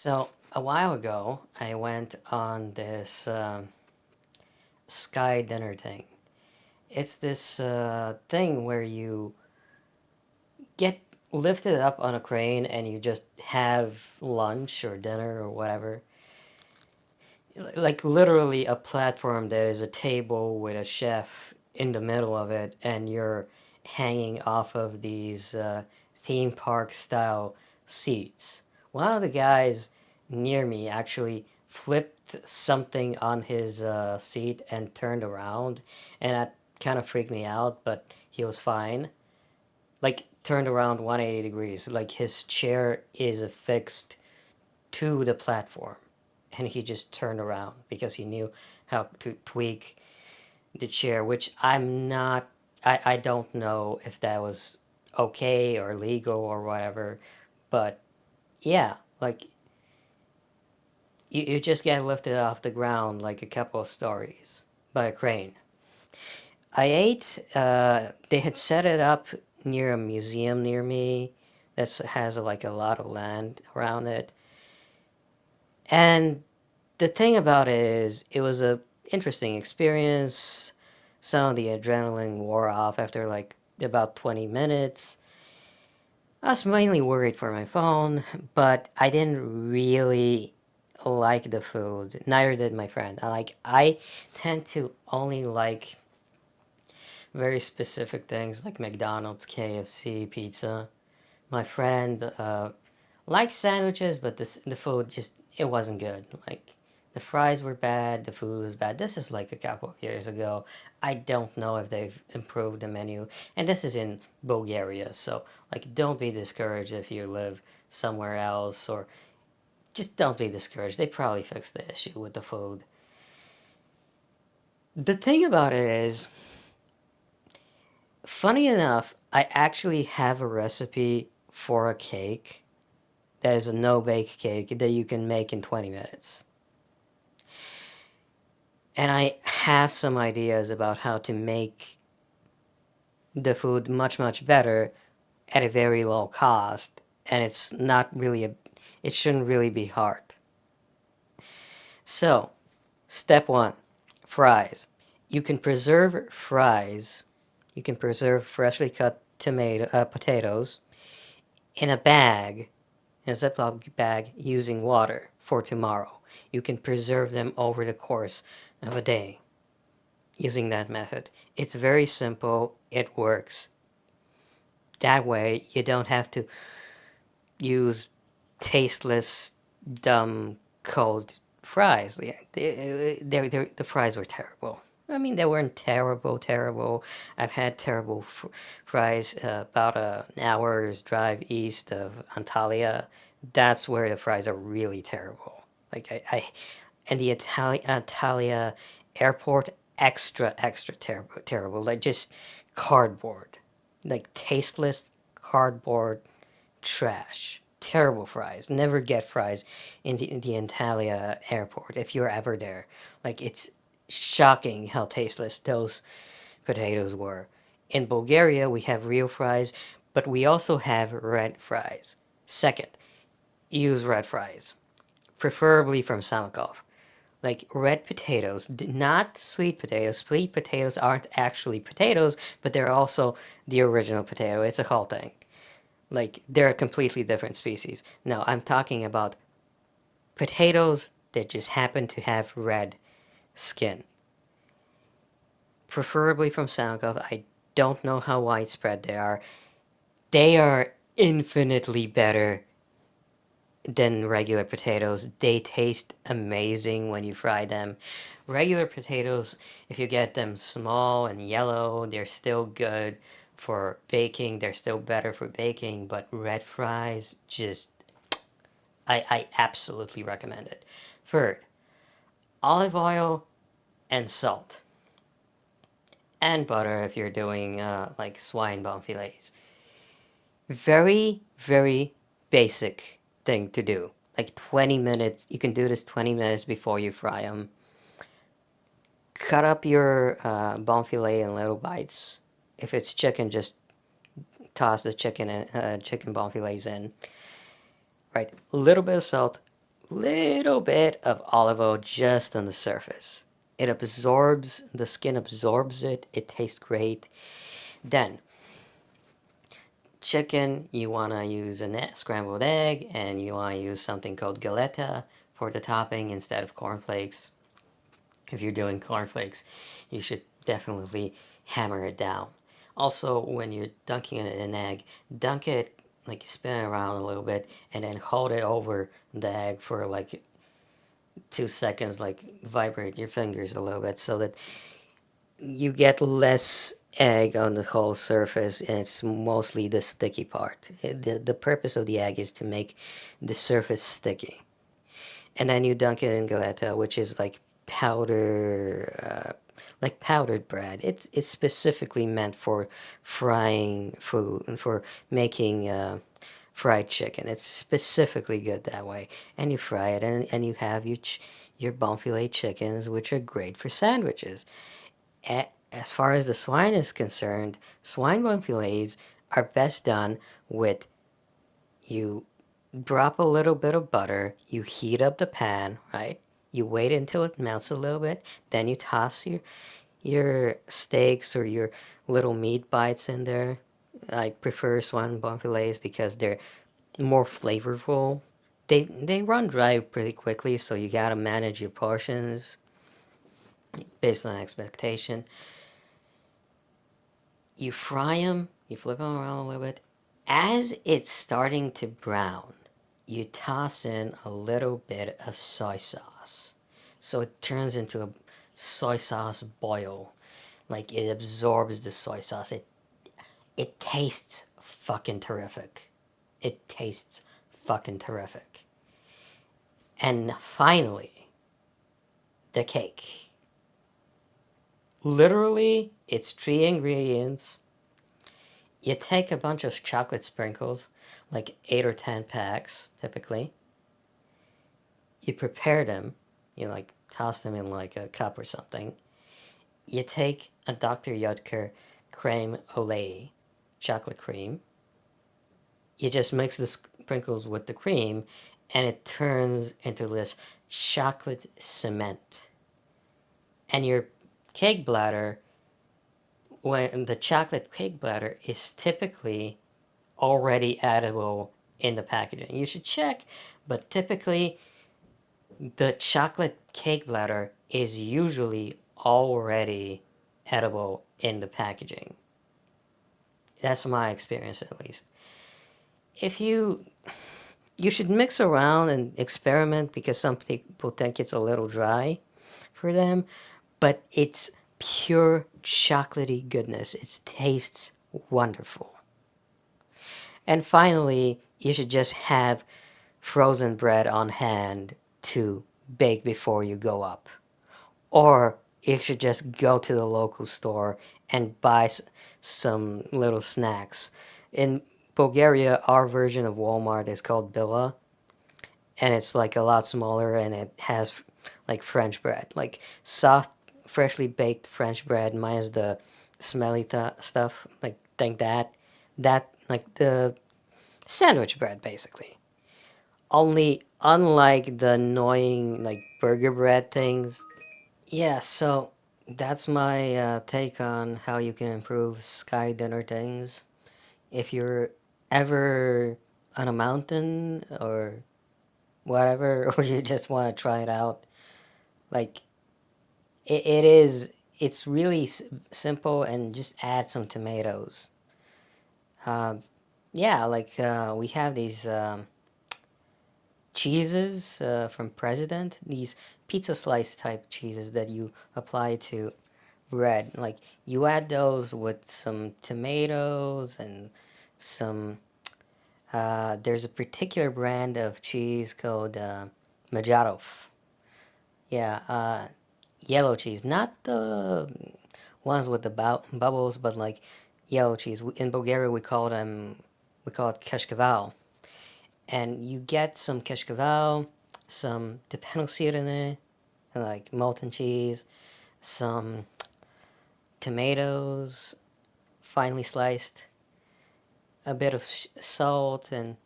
So a while ago, I went on this sky dinner thing. It's this thing where you get lifted up on a crane and you just have lunch or dinner or whatever. Like literally a platform that is a table with a chef in the middle of it, and you're hanging off of these theme park style seats. One of the guys near me actually flipped something on his seat and turned around, and that kind of freaked me out, but he was fine. Like, turned around 180 degrees. Like, his chair is affixed to the platform, and he just turned around because he knew how to tweak the chair, which I don't know if that was okay or legal or whatever, but yeah, like you just get lifted off the ground like a couple of stories by a crane. I ate, they had set it up near a museum near me that has like a lot of land around it. And the thing about it is, it was a interesting experience. Some of the adrenaline wore off after like about 20 minutes. I was mainly worried for my phone, but I didn't really like the food. Neither did my friend. I tend to only like very specific things like McDonald's, KFC, pizza. My friend likes sandwiches, but the food just it wasn't good. Like the fries were bad, the food was bad. This is like a couple of years ago. I don't know if they've improved the menu, and this is in Bulgaria, so like don't be discouraged if you live somewhere else, or just don't be discouraged. They probably fixed the issue with the food. The thing about it is, funny enough, I actually have a recipe for a cake that is a no bake cake that you can make in 20 minutes. And I have some ideas about how to make the food much, much better at a very low cost. And it's not really it shouldn't really be hard. So, step one, fries. You can preserve fries. You can preserve freshly cut potatoes in a bag, in a Ziploc bag, using water for tomorrow. You can preserve them over the course of a day using that method. It's very simple, it works. That way, you don't have to use tasteless, dumb, cold fries. Yeah, the fries were terrible. I mean, they weren't terrible, terrible. I've had terrible fries about an hour's drive east of Antalya. That's where the fries are really terrible. Like and the Antalya airport, extra, extra terrible, terrible. Like just cardboard, like tasteless cardboard trash. Terrible fries. Never get fries in the Antalya airport if you're ever there. Like, it's shocking how tasteless those potatoes were. In Bulgaria, we have real fries, but we also have red fries. Second, use red fries, preferably from Samakov. Like red potatoes, not sweet potatoes. Sweet potatoes aren't actually potatoes, but they're also the original potato. It's a whole thing. Like, they're a completely different species. No, I'm talking about potatoes that just happen to have red skin. Preferably from Sankov. I don't know how widespread they are. They are infinitely better than regular potatoes. They taste amazing when you fry them. Regular potatoes, if you get them small and yellow, they're still good for baking. They're still better for baking, but red fries just I absolutely recommend it. Third, olive oil and salt. And butter if you're doing like swine bone fillets. Very, very basic thing to do. Like 20 minutes, you can do this 20 minutes before you fry them. Cut up your bone fillet in little bites. If it's chicken, just toss the chicken bone fillets in. Right, a little bit of salt, little bit of olive oil just on the surface. It absorbs, the skin absorbs it. It tastes great. Then, chicken, you want to use a scrambled egg, and you want to use something called galeta for the topping instead of cornflakes. If you're doing cornflakes, you should definitely hammer it down. Also, when you're dunking it in an egg, dunk it, like, spin it around a little bit, and then hold it over the egg for like 2 seconds, like vibrate your fingers a little bit so that you get less egg on the whole surface, and it's mostly the sticky part. The purpose of the egg is to make the surface sticky. And then you dunk it in galeta, which is like powdered bread. It's specifically meant for frying food and for making fried chicken. It's specifically good that way. And you fry it, and you have your bon filet chickens, which are great for sandwiches. As far as the swine is concerned, swine bon filets are best done with, you drop a little bit of butter, you heat up the pan, right? You wait until it melts a little bit, then you toss your steaks or your little meat bites in there. I prefer swine bon filets because they're more flavorful. They run dry pretty quickly, so you gotta manage your portions based on expectation. You fry them, you flip them around a little bit. As it's starting to brown, you toss in a little bit of soy sauce. So it turns into a soy sauce boil. Like, it absorbs the soy sauce. It tastes fucking terrific. It tastes fucking terrific. And finally, the cake. Literally, it's 3 ingredients. You take a bunch of chocolate sprinkles, like 8 or 10 packs typically. You prepare them. You like toss them in like a cup or something. You take a Dr. Yudker creme au lait, chocolate cream. You just mix the sprinkles with the cream, and it turns into this chocolate cement. And your cake batter, when the chocolate cake batter is typically already edible in the packaging. You should check, but typically the chocolate cake batter is usually already edible in the packaging. That's my experience, at least. If you should mix around and experiment, because some people think it's a little dry for them, but it's pure chocolatey goodness. It tastes wonderful. And finally, you should just have frozen bread on hand to bake before you go up. Or you should just go to the local store and buy some little snacks. In Bulgaria, our version of Walmart is called Billa, and it's like a lot smaller, and it has like French bread, like soft, freshly baked French bread, minus the smelly stuff. Like, think that like the sandwich bread, basically. Only unlike the annoying like burger bread things. Yeah, so that's my take on how you can improve sky dinner things. If you're ever on a mountain or whatever, or you just want to try it out, like, it's really simple, and just add some tomatoes. Yeah, like, we have these cheeses from President, these pizza slice type cheeses that you apply to bread. Like, you add those with some tomatoes and some. There's a particular brand of cheese called Majarov. Yeah, yellow cheese, not the ones with the bubbles, but like yellow cheese. In Bulgaria, we call it kashkaval. And you get some kashkaval, some tepenosirini, like molten cheese, some tomatoes, finely sliced, a bit of salt, and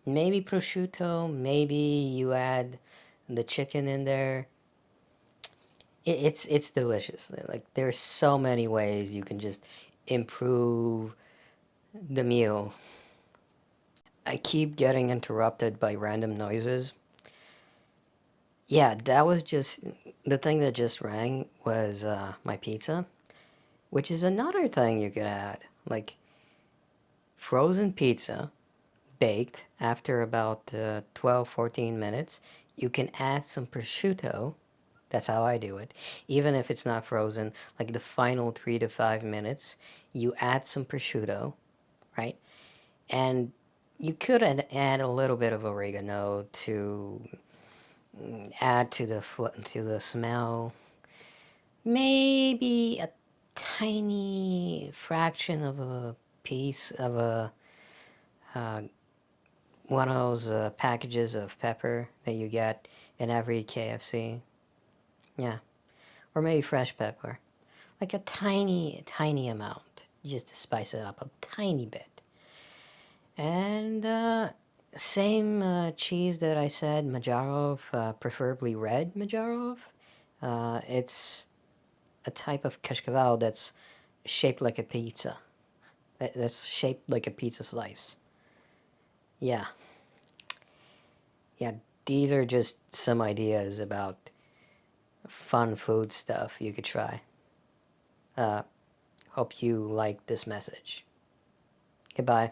Maybe prosciutto, maybe you add the chicken in there. It's delicious. Like there's so many ways you can just improve the meal. I keep getting interrupted by random noises. Yeah, that was just the thing that just rang was my pizza, which is another thing you could add. Like frozen pizza baked after about 12, 14 minutes. You can add some prosciutto. That's how I do it. Even if it's not frozen, like the final 3 to 5 minutes, you add some prosciutto, right? And you could add a little bit of oregano to add to the smell. Maybe a tiny fraction of a piece of a uh, one of those packages of pepper that you get in every KFC. Yeah, or maybe fresh pepper, like a tiny amount, just to spice it up a tiny bit. And same cheese that I said, Majarov, preferably red Majarov. It's a type of kashkaval that's shaped like a pizza. That's shaped like a pizza slice. Yeah, yeah. These are just some ideas about fun food stuff you could try. Uh, Hope you like this message. Goodbye.